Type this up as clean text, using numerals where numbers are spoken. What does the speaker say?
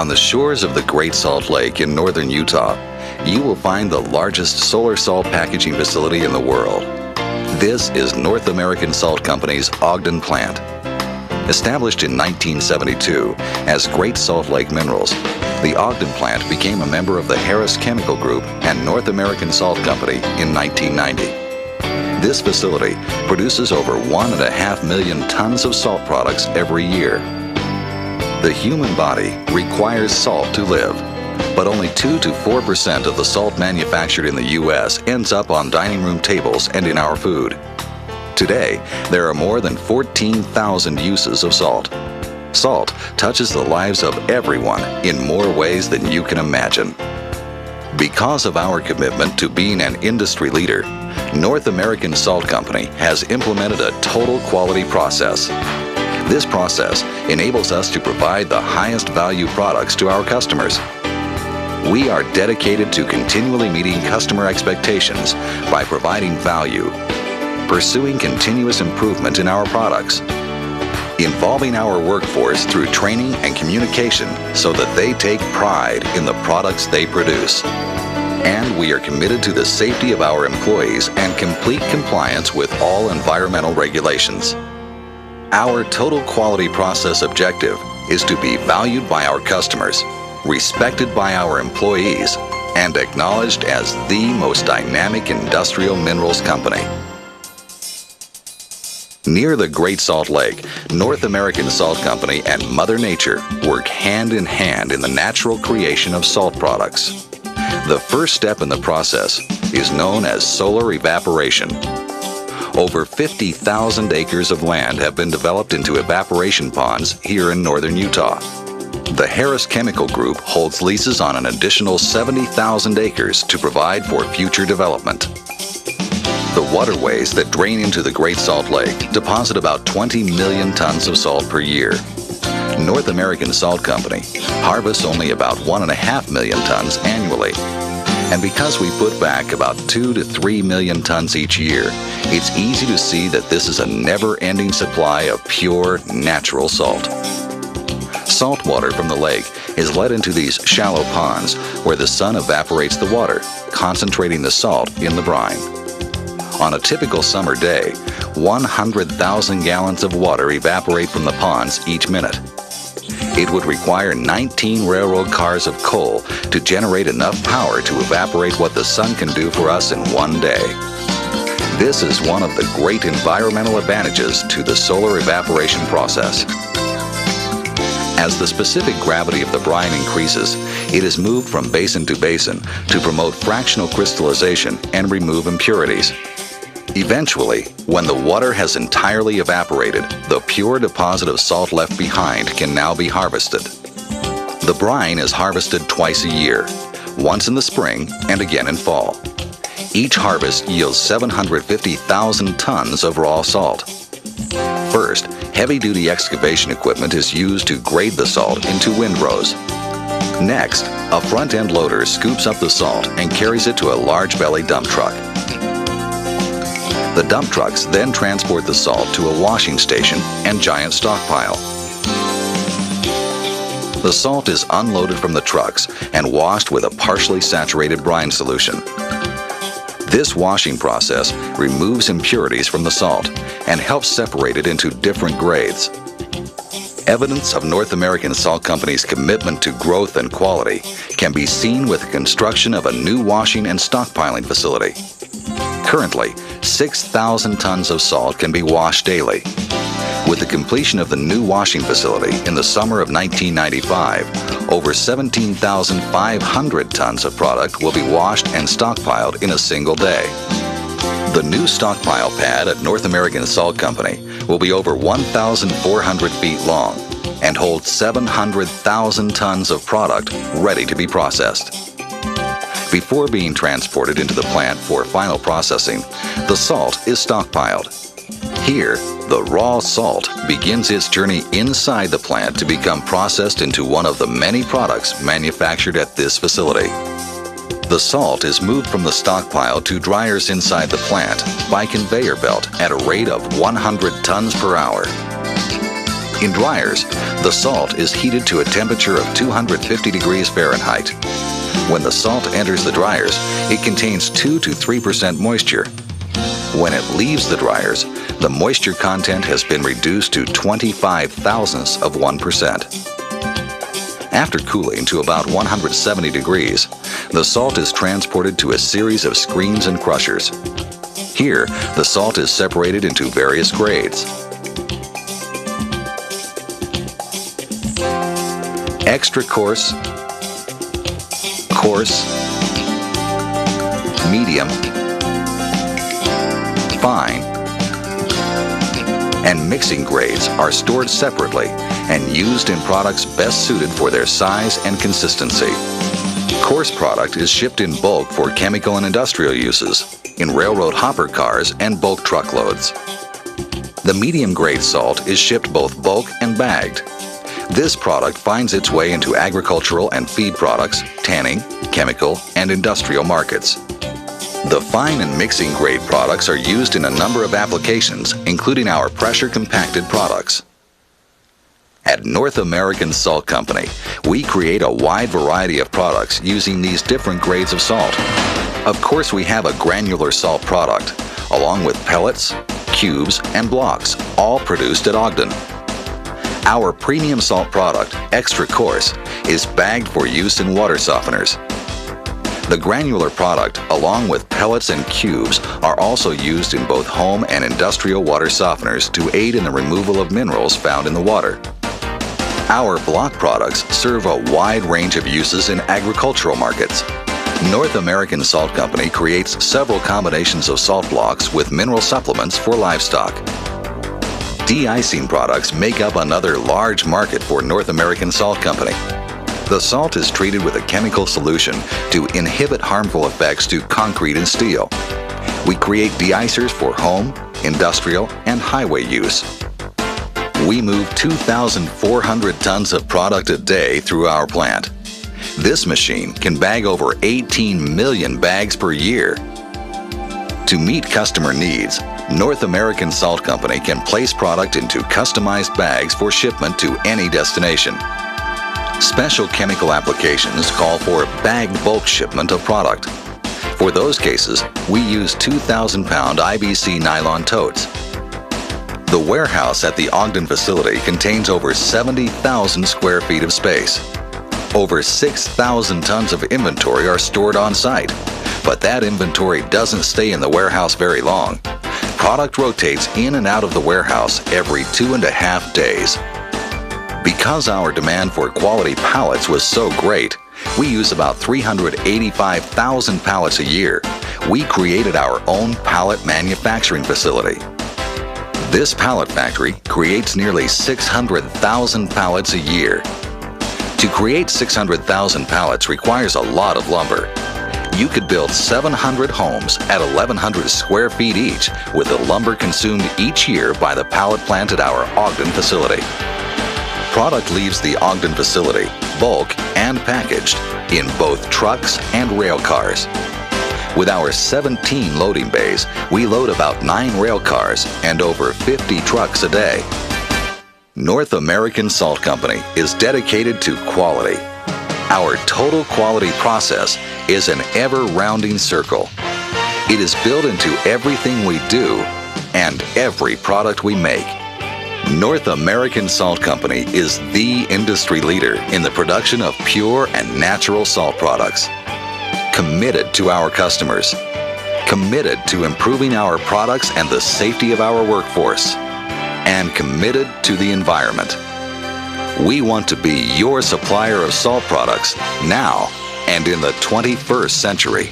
On the shores of the Great Salt Lake in northern Utah, you will find the largest solar salt packaging facility in the world. This is North American Salt Company's Ogden Plant. Established in 1972 as Great Salt Lake Minerals, the Ogden Plant became a member of the Harris Chemical Group and North American Salt Company in 1990. This facility produces over 1.5 million tons of salt products every year. The human body requires salt to live, but only 2 to 4% of the salt manufactured in the U.S. ends up on dining room tables and in our food. Today, there are more than 14,000 uses of salt. Salt touches the lives of everyone in more ways than you can imagine. Because of our commitment to being an industry leader, North American Salt Company has implemented a total quality process. This process enables us to provide the highest value products to our customers. We are dedicated to continually meeting customer expectations by providing value, pursuing continuous improvement in our products, involving our workforce through training and communication so that they take pride in the products they produce. And we are committed to the safety of our employees and complete compliance with all environmental regulations. Our total quality process objective is to be valued by our customers, respected by our employees, and acknowledged as the most dynamic industrial minerals company. Near the Great Salt Lake, North American Salt Company and Mother Nature work hand in hand in the natural creation of salt products. The first step in the process is known as solar evaporation. Over 50,000 acres of land have been developed into evaporation ponds here in northern Utah. The Harris Chemical Group holds leases on an additional 70,000 acres to provide for future development. The waterways that drain into the Great Salt Lake deposit about 20 million tons of salt per year. North American Salt Company harvests only about 1.5 million tons annually. And because we put back about 2 to 3 million tons each year, it's easy to see that this is a never-ending supply of pure, natural salt. Salt water from the lake is let into these shallow ponds where the sun evaporates the water, concentrating the salt in the brine. On a typical summer day, 100,000 gallons of water evaporate from the ponds each minute. It would require 19 railroad cars of coal to generate enough power to evaporate what the sun can do for us in one day. This is one of the great environmental advantages to the solar evaporation process. As the specific gravity of the brine increases, it is moved from basin to basin to promote fractional crystallization and remove impurities. Eventually, when the water has entirely evaporated, the pure deposit of salt left behind can now be harvested. The brine is harvested twice a year, once in the spring and again in fall. Each harvest yields 750,000 tons of raw salt. First, heavy-duty excavation equipment is used to grade the salt into windrows. Next, a front-end loader scoops up the salt and carries it to a large-belly dump truck. The dump trucks then transport the salt to a washing station and giant stockpile. The salt is unloaded from the trucks and washed with a partially saturated brine solution. This washing process removes impurities from the salt and helps separate it into different grades. Evidence of North American Salt Company's commitment to growth and quality can be seen with the construction of a new washing and stockpiling facility. Currently, 6,000 tons of salt can be washed daily. With the completion of the new washing facility in the summer of 1995, over 17,500 tons of product will be washed and stockpiled in a single day. The new stockpile pad at North American Salt Company will be over 1,400 feet long and hold 700,000 tons of product ready to be processed. Before being transported into the plant for final processing, the salt is stockpiled. Here, the raw salt begins its journey inside the plant to become processed into one of the many products manufactured at this facility. The salt is moved from the stockpile to dryers inside the plant by conveyor belt at a rate of 100 tons per hour. In dryers, the salt is heated to a temperature of 250 degrees Fahrenheit. When the salt enters the dryers, it contains 2 to 3% moisture. When it leaves the dryers, the moisture content has been reduced to 25 thousandths of 1%. After cooling to about 170 degrees, the salt is transported to a series of screens and crushers. Here, the salt is separated into various grades. Extra coarse, coarse, medium, fine, and mixing grades are stored separately and used in products best suited for their size and consistency. Coarse product is shipped in bulk for chemical and industrial uses, in railroad hopper cars and bulk truckloads. The medium grade salt is shipped both bulk and bagged. This product finds its way into agricultural and feed products, tanning, chemical, and industrial markets. The fine and mixing grade products are used in a number of applications, including our pressure compacted products. At North American Salt Company, we create a wide variety of products using these different grades of salt. Of course, we have a granular salt product, along with pellets, cubes, and blocks, all produced at Ogden. Our premium salt product, Extra Coarse, is bagged for use in water softeners. The granular product, along with pellets and cubes, are also used in both home and industrial water softeners to aid in the removal of minerals found in the water. Our block products serve a wide range of uses in agricultural markets. North American Salt Company creates several combinations of salt blocks with mineral supplements for livestock. De-icing products make up another large market for North American Salt Company. The salt is treated with a chemical solution to inhibit harmful effects to concrete and steel. We create de-icers for home, industrial, and highway use. We move 2,400 tons of product a day through our plant. This machine can bag over 18 million bags per year. To meet customer needs, North American Salt Company can place product into customized bags for shipment to any destination. Special chemical applications call for bagged bulk shipment of product. For those cases, we use 2,000-pound IBC nylon totes. The warehouse at the Ogden facility contains over 70,000 square feet of space. Over 6,000 tons of inventory are stored on site, but that inventory doesn't stay in the warehouse very long. Product rotates in and out of the warehouse every 2.5 days. Because our demand for quality pallets was so great, we use about 385,000 pallets a year. We created our own pallet manufacturing facility. This pallet factory creates nearly 600,000 pallets a year. To create 600,000 pallets requires a lot of lumber. You could build 700 homes at 1,100 square feet each with the lumber consumed each year by the pallet plant at our Ogden facility. Product leaves the Ogden facility, bulk and packaged, in both trucks and rail cars. With our 17 loading bays, we load about 9 rail cars and over 50 trucks a day. North American Salt Company is dedicated to quality. Our total quality process is an ever-rounding circle. It is built into everything we do and every product we make. North American Salt Company is the industry leader in the production of pure and natural salt products. Committed to our customers. Committed to improving our products and the safety of our workforce. And committed to the environment. We want to be your supplier of salt products now and in the 21st century.